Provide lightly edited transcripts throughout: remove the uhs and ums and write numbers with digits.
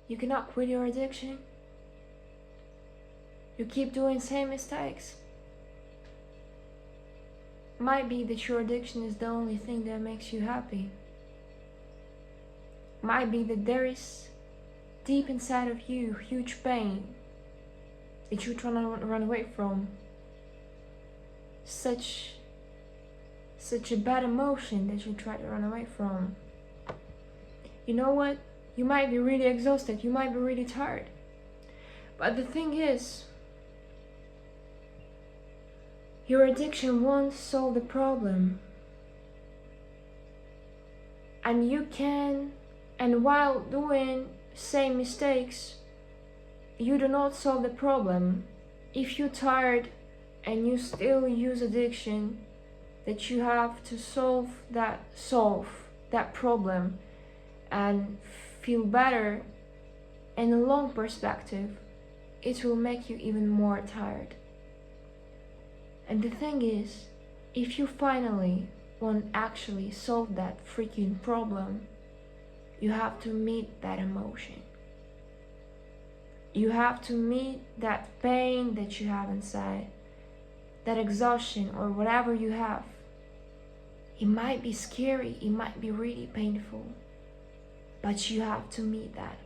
You cannot quit your addiction. You keep doing same mistakes. Might be that your addiction is the only thing that makes you happy. Might be that there is deep inside of you huge pain that you're trying to run away from. Such a bad emotion that you try to run away from. You know what? You might be really exhausted, you might be really tired. But the thing is, your addiction won't solve the problem. And you can, and while doing same mistakes, you do not solve the problem. If you're tired and you still use addiction, that you have to solve that problem and feel better in a long perspective, it will make you even more tired. And the thing is, if you finally want to actually solve that freaking problem, you have to meet that emotion. You have to meet that pain that you have inside, that exhaustion or whatever you have. It might be scary, it might be really painful, but you have to meet that.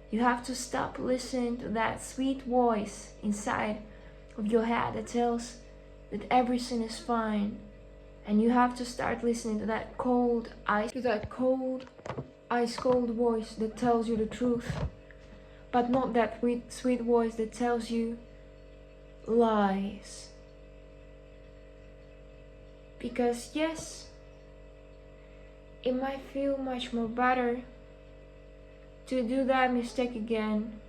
You have to stop listening to that sweet voice inside of your head that tells that everything is fine, and you have to start listening to that ice cold voice that tells you the truth, but not that sweet voice that tells you lies. Because yes, it might feel much more better to do that mistake again,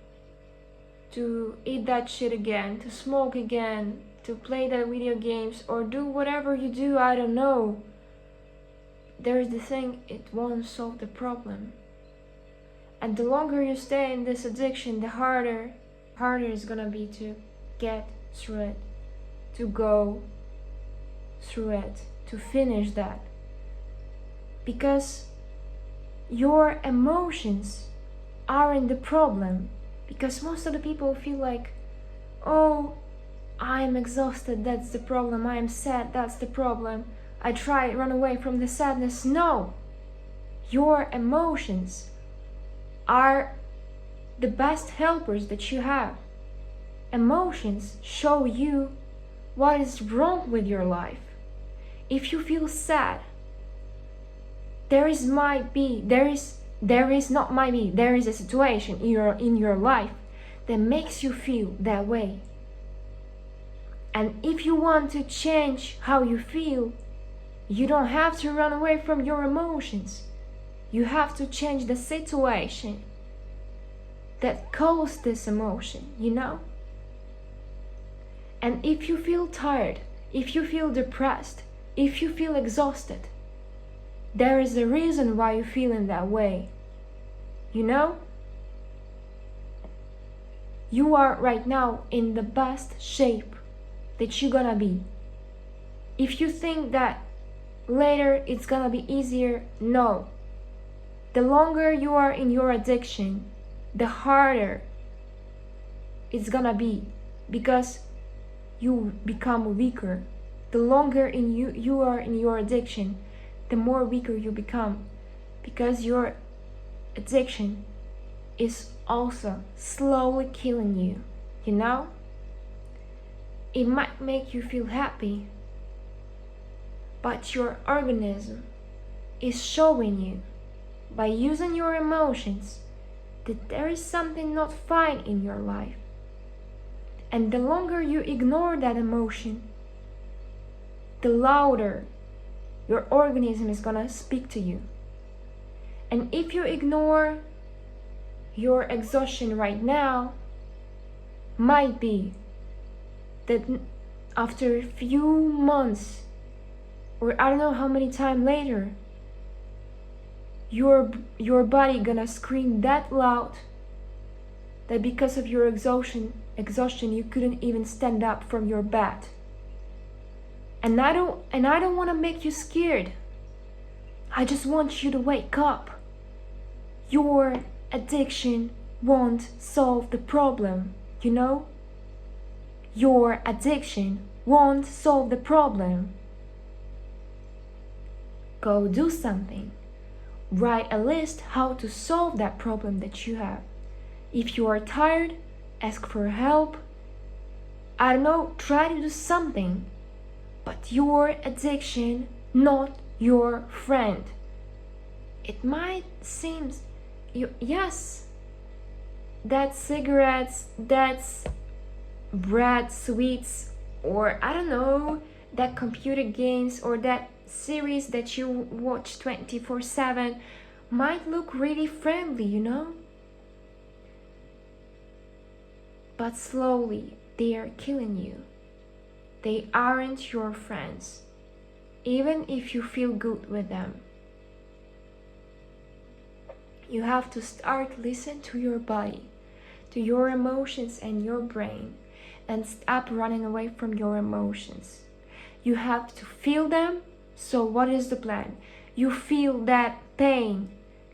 to eat that shit again, to smoke again, to play that video games, or do whatever you do, I don't know. There's the thing, it won't solve the problem. And the longer you stay in this addiction, the harder it's gonna be to get through it, to go through it, to finish that. Because your emotions aren't the problem. Because most of the people feel like, oh, I'm exhausted, that's the problem. I am sad, that's the problem. I try to run away from the sadness. No! Your emotions are the best helpers that you have. Emotions show you what is wrong with your life. If you feel sad, there is a situation in your life that makes you feel that way. And if you want to change how you feel, you don't have to run away from your emotions. You have to change the situation that caused this emotion, you know? And if you feel tired, if you feel depressed, if you feel exhausted, there is a reason why you're feeling that way. You know? You are right now in the best shape that you're gonna be. If you think that later it's gonna be easier, no. The longer you are in your addiction, the harder it's gonna be, because you become weaker. The longer you are in your addiction, the more weaker you become, because your addiction is also slowly killing you, you know? It might make you feel happy, but your organism is showing you by using your emotions that there is something not fine in your life. And the longer you ignore that emotion, the louder your organism is gonna speak to you. And if you ignore your exhaustion right now, might be that after a few months, or I don't know how many times later, your body gonna scream that loud that because of your exhaustion you couldn't even stand up from your bed. And I don't want to make you scared. I just want you to wake up. Your addiction won't solve the problem, you know? Your addiction won't solve the problem. Go do something. Write a list how to solve that problem that you have. If you are tired, ask for help. I don't know, try to do something. But your addiction, not your friend. It might seem, yes, that's cigarettes, that's bread, sweets, or I don't know, that computer games or that series that you watch 24/7 might look really friendly, you know? But slowly they are killing you. They aren't your friends, even if you feel good with them. You have to start listen to your body, to your emotions and your brain, and stop running away from your emotions. You have to feel them. So what is the plan? You feel that pain.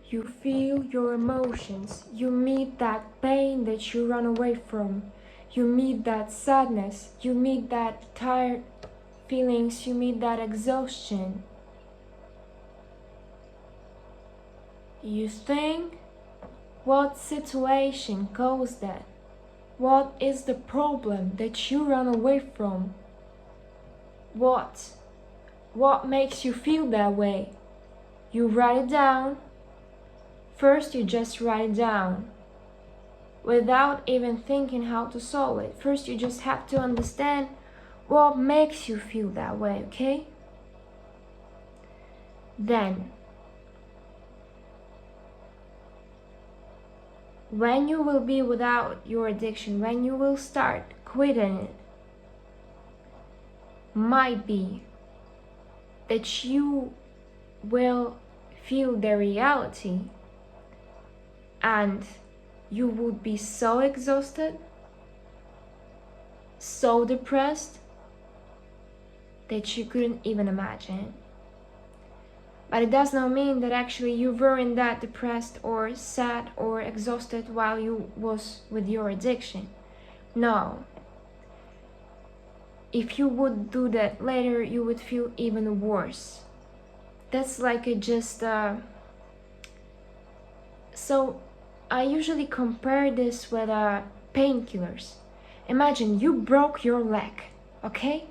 You feel your emotions. You meet that pain that you run away from. You meet that sadness. You meet that tired feelings. You meet that exhaustion. You think, what situation caused that? What is the problem that you run away from? What makes you feel that way? You write it down. First, you just write it down without even thinking how to solve it. First, you just have to understand what makes you feel that way, okay? Then, when you will be without your addiction, when you will start quitting it, might be that you will feel the reality and you would be so exhausted, so depressed that you couldn't even imagine. But it does not mean that actually you weren't that depressed or sad or exhausted while you was with your addiction. No. If you would do that later, you would feel even worse. That's like so I usually compare this with painkillers. Imagine you broke your leg, okay?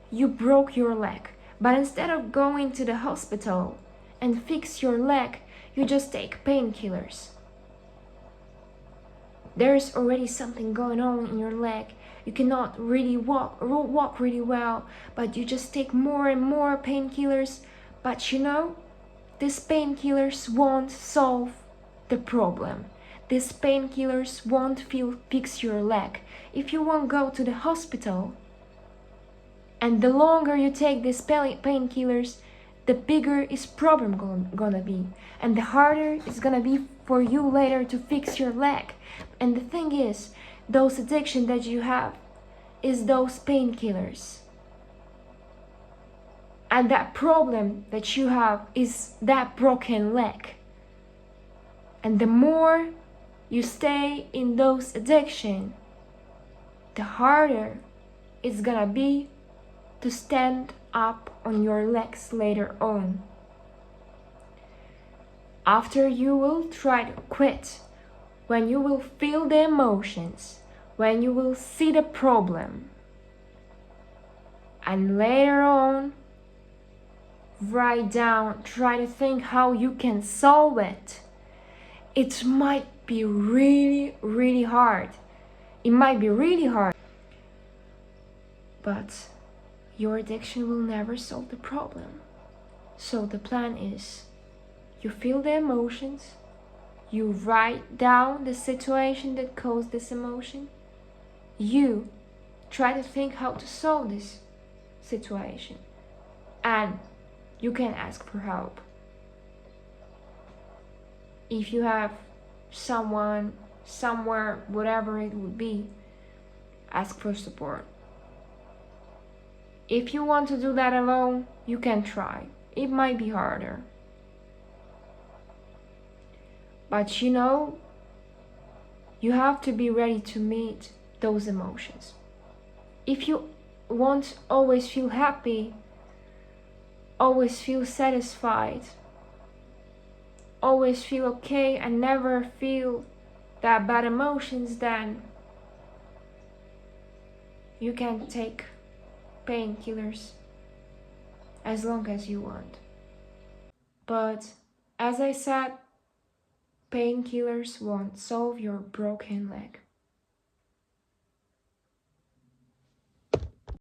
You broke your leg. But instead of going to the hospital and fix your leg, you just take painkillers. There's already something going on in your leg. You cannot really walk really well, but you just take more and more painkillers. But you know, these painkillers won't solve the problem. These painkillers won't fix your leg. If you won't go to the hospital, and the longer you take these painkillers, the bigger is problem gonna be, and the harder it's gonna be for you later to fix your leg. And the thing is, those addiction that you have is those painkillers, and that problem that you have is that broken leg. And the more you stay in those addiction, the harder it's gonna be to stand up on your legs later on. After you will try to quit, when you will feel the emotions, when you will see the problem, and later on, write down, try to think how you can solve it. It might be really, really hard. It might be really hard. But your addiction will never solve the problem. So the plan is, you feel the emotions, you write down the situation that caused this emotion, you try to think how to solve this situation, and you can ask for help. If you have someone, somewhere, whatever it would be, ask for support. If you want to do that alone, you can try. It might be harder. But you know, You have to be ready to meet those emotions. If you won't always feel happy, always feel satisfied, always feel okay and never feel that bad emotions, then you can take painkillers as long as you want. But as I said, painkillers won't solve your broken leg.